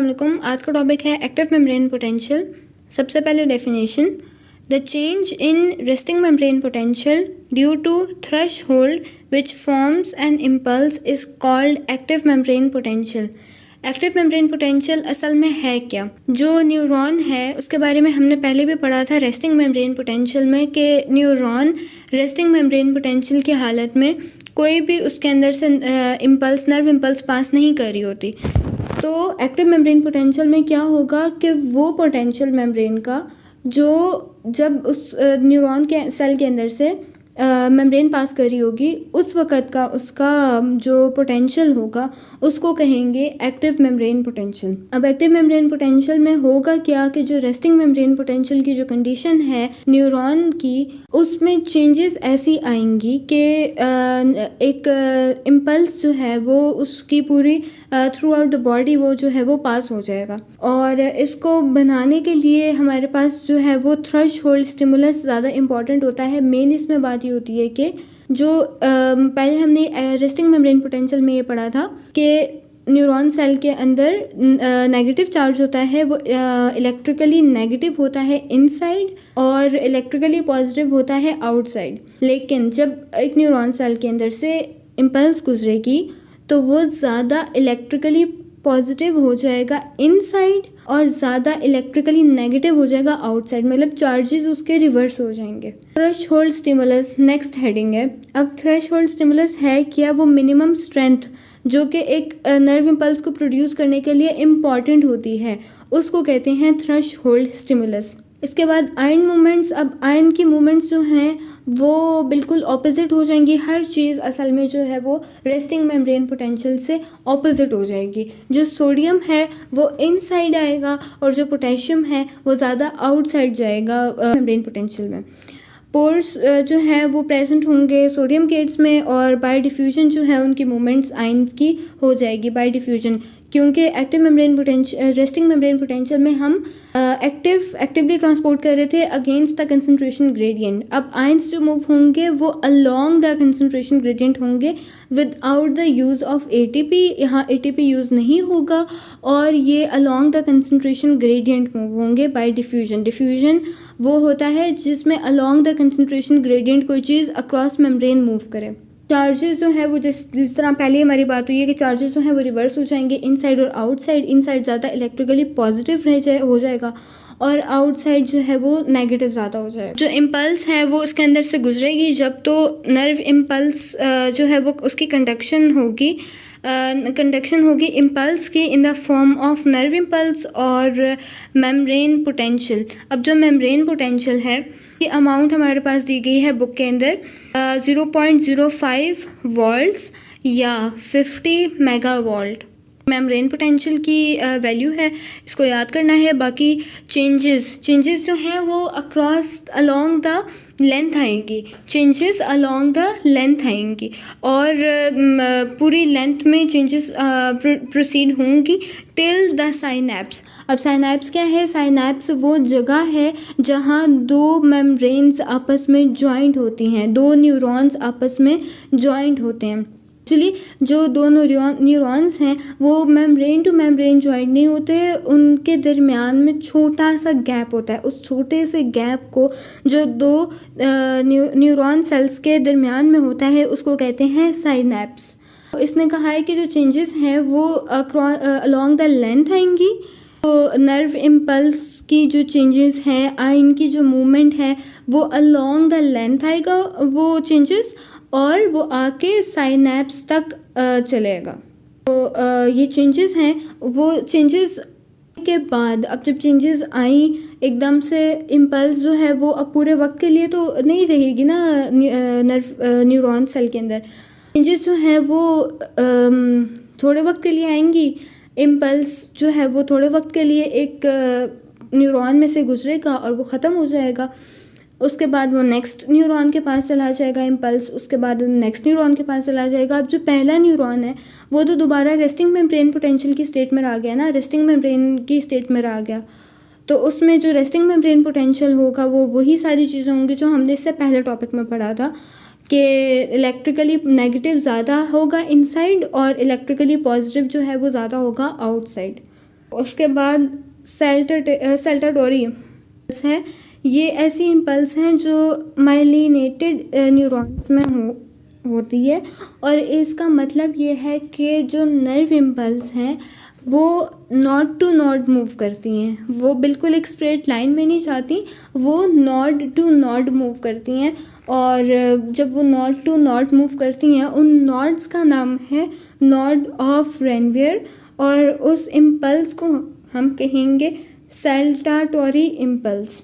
अस्सलाम वालेकुम। आज का टॉपिक है एक्टिव मेम्ब्रेन पोटेंशियल। सबसे पहले definition, the change in resting membrane potential due to threshold which forms an impulse is called active membrane potential. Active membrane potential असल में है क्या? जो न्यूरॉन है उसके बारे में हमने पहले भी पढ़ा था रेस्टिंग मेम्ब्रेन पोटेंशियल में कि न्यूरॉन रेस्टिंग मेम्ब्रेन पोटेंशियल की हालत में कोई भी उसके अंदर से इम्पल्स, नर्व इम्पल्स पास नहीं कर रही होती। तो एक्टिव मेम्ब्रेन पोटेंशियल में क्या होगा कि वो पोटेंशियल मेम्ब्रेन का जो जब उस न्यूरॉन के सेल के अंदर से मेम्ब्रेन पास करी होगी उस वक़्त का उसका जो पोटेंशियल होगा उसको कहेंगे एक्टिव मेम्ब्रेन पोटेंशियल। अब एक्टिव मेम्ब्रेन पोटेंशियल में होगा क्या कि जो रेस्टिंग मेम्ब्रेन पोटेंशियल की जो कंडीशन है न्यूरॉन की, उसमें चेंजेस ऐसी आएंगी कि एक इम्पल्स जो है वो उसकी पूरी थ्रू आउट द बॉडी वो जो है वो पास हो जाएगा। और इसको बनाने के लिए हमारे पास जो है वो थ्रेशहोल्ड स्टिमुलस ज़्यादा इंपॉर्टेंट होता है। मेन इसमें बात ये होती है कि जो पहले हमने रेस्टिंग मेम्ब्रेन पोटेंशियल में ये पढ़ा था कि न्यूरॉन सेल के अंदर नेगेटिव चार्ज होता है वो इलेक्ट्रिकली नेगेटिव होता है इनसाइड और इलेक्ट्रिकली पॉजिटिव होता है आउटसाइड। लेकिन जब एक न्यूरॉन सेल के अंदर से इम्पल्स गुजरेगी तो वो ज़्यादा इलेक्ट्रिकली पॉजिटिव हो जाएगा इनसाइड और ज़्यादा इलेक्ट्रिकली नेगेटिव हो जाएगा आउटसाइड, मतलब चार्जेस उसके रिवर्स हो जाएंगे। थ्रेशहोल्ड स्टिमुलस नेक्स्ट हेडिंग है। अब थ्रेशहोल्ड स्टिमुलस है क्या? वो मिनिमम स्ट्रेंथ जो कि एक नर्व इम्पल्स को प्रोड्यूस करने के लिए इम्पॉर्टेंट होती है उसको कहते हैं थ्रेशहोल्ड स्टिमुलस। इसके बाद आयन मूवमेंट्स। अब आयन की मूवमेंट्स जो हैं वो बिल्कुल ऑपोजिट हो जाएंगी। हर चीज़ असल में जो है वो रेस्टिंग मेम्ब्रेन पोटेंशियल से ऑपोजिट हो जाएगी। जो सोडियम है वो इनसाइड आएगा और जो पोटेशियम है वो ज़्यादा आउटसाइड जाएगा मेम्ब्रेन पोटेंशियल में। पोर्स जो है वो प्रेजेंट होंगे सोडियम गेट्स में और बाय डिफ्यूजन जो है उनकी मूवमेंट्स आयंस की हो जाएगी बाय डिफ्यूजन, क्योंकि active membrane potential resting membrane potential में हम एक्टिवली ट्रांसपोर्ट कर रहे थे अगेंस्ट द कंसंट्रेशन ग्रेडियंट। अब आयंस जो मूव होंगे वो अलोंग द कंसंट्रेशन ग्रेडियंट होंगे without the use of ATP. यहाँ एटीपी यूज़ नहीं होगा और ये along the concentration gradient move होंगे बाय डिफ्यूजन। डिफ्यूजन वो होता है जिसमें अलोंग द कंसंट्रेशन ग्रेडियंट कोई चीज़ अक्रॉस मेम्ब्रेन मूव करे। चार्जेस जो है वो जिस तरह पहले हमारी बात हुई है कि चार्जेस जो है वो रिवर्स हो जाएंगे इनसाइड और आउटसाइड। इनसाइड ज़्यादा इलेक्ट्रिकली पॉजिटिव हो जाएगा और आउटसाइड जो है वो नेगेटिव ज़्यादा हो जाएगा। जो इम्पल्स है वो उसके अंदर से गुजरेगी जब तो नर्व इम्पल्स जो है वो उसकी कंडक्शन होगी इम्पल्स की in the form of nerve impulse और मेम्ब्रेन पोटेंशियल। अब जो मेम्ब्रेन पोटेंशियल है ये अमाउंट हमारे पास दी गई है बुक के अंदर 0.05 वोल्ट्स या 50 मेगावोल्ट मेम्ब्रेन पोटेंशियल की वैल्यू है। इसको याद करना है। बाकी चेंजेस जो हैं वो अलोंग द लेंथ आएंगी। चेंजेस अलोंग द लेंथ आएंगी और पूरी लेंथ में चेंजेस प्रोसीड होंगी टिल द साइनैप्स। अब साइनैप्स क्या है? साइनैप्स वो जगह है जहाँ दो मेम्ब्रेन्स आपस में जॉइंट होती हैं, दो न्यूरॉन्स आपस में जॉइंट होते हैं। एक्चुअली जो दो न्यूरॉन्स हैं वो मेम्ब्रेन टू मेम्ब्रेन जॉइंट नहीं होते, उनके दरमियान में छोटा सा गैप होता है। उस छोटे से गैप को जो दो न्यूरॉन सेल्स के दरमियान में होता है उसको कहते हैं साइनैप्स। इसने कहा है कि जो चेंजेस हैं वो अलोंग द लेंथ आएंगी। तो नर्व इम्पल्स की जो चेंजेस हैं, आयन की जो मूवमेंट है वो अलोंग द लेंथ आएगा वो चेंजेस और वो आके साइनैप्स तक चलेगा। तो ये चेंजेस हैं। वो चेंजेस के बाद अब जब चेंजेस आई एकदम से इम्पल्स जो है वो अब पूरे वक्त के लिए तो नहीं रहेगी ना न्यूरॉन सेल के अंदर। चेंजेस जो है वो थोड़े वक्त के लिए आएंगी। इम्पल्स जो है वो थोड़े वक्त के लिए एक न्यूरॉन में से गुजरेगा और वो ख़त्म हो जाएगा। उसके बाद वो नेक्स्ट न्यूरॉन के पास चला जाएगा इम्पल्स, उसके बाद नेक्स्ट न्यूरॉन के पास चला जाएगा। अब जो पहला न्यूरॉन है वो तो दोबारा रेस्टिंग मेम्ब्रेन पोटेंशियल की स्टेट में आ गया ना, रेस्टिंग मेम्ब्रेन की स्टेट में आ गया। तो उसमें जो रेस्टिंग मेम्ब्रेन पोटेंशियल होगा वो वही सारी चीज़ें होंगी जो हमने इससे पहले टॉपिक में पढ़ा था कि इलेक्ट्रिकली नेगेटिव ज़्यादा होगा इनसाइड और इलेक्ट्रिकली पॉजिटिव जो है वो ज़्यादा होगा आउटसाइड। उसके बाद सेल्टाटोरी है, ये ऐसी इम्पल्स हैं जो माइलिनेटेड न्यूरॉन्स में होती है, और इसका मतलब ये है कि जो नर्व इम्पल्स हैं वो नॉड टू नॉड मूव करती हैं, वो बिल्कुल एक स्ट्रेट लाइन में नहीं जाती, वो नॉड टू नॉड मूव करती हैं। और जब वो नॉड टू नॉड मूव करती हैं, उन नॉड्स का नाम है नॉड ऑफ रेनवियर, और उस इम्पल्स को हम कहेंगे सेल्टाटोरी इम्पल्स।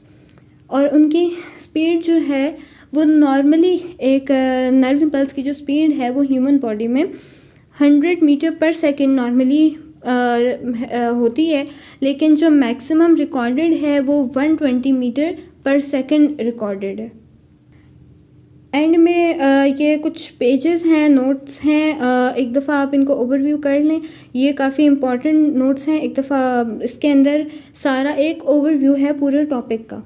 और उनकी स्पीड जो है वो नॉर्मली एक नर्व इम्पल्स की जो स्पीड है वो ह्यूमन बॉडी में 100 मीटर पर सेकेंड नॉर्मली होती है, लेकिन जो मैक्सिमम रिकॉर्डेड है वो 120 मीटर पर सेकेंड रिकॉर्डेड है। एंड में ये कुछ पेजेस हैं, नोट्स हैं, एक दफ़ा आप इनको ओवरव्यू कर लें, ये काफ़ी इम्पॉर्टेंट नोट्स हैं। एक दफ़ा इसके अंदर सारा एक ओवरव्यू है पूरे टॉपिक का।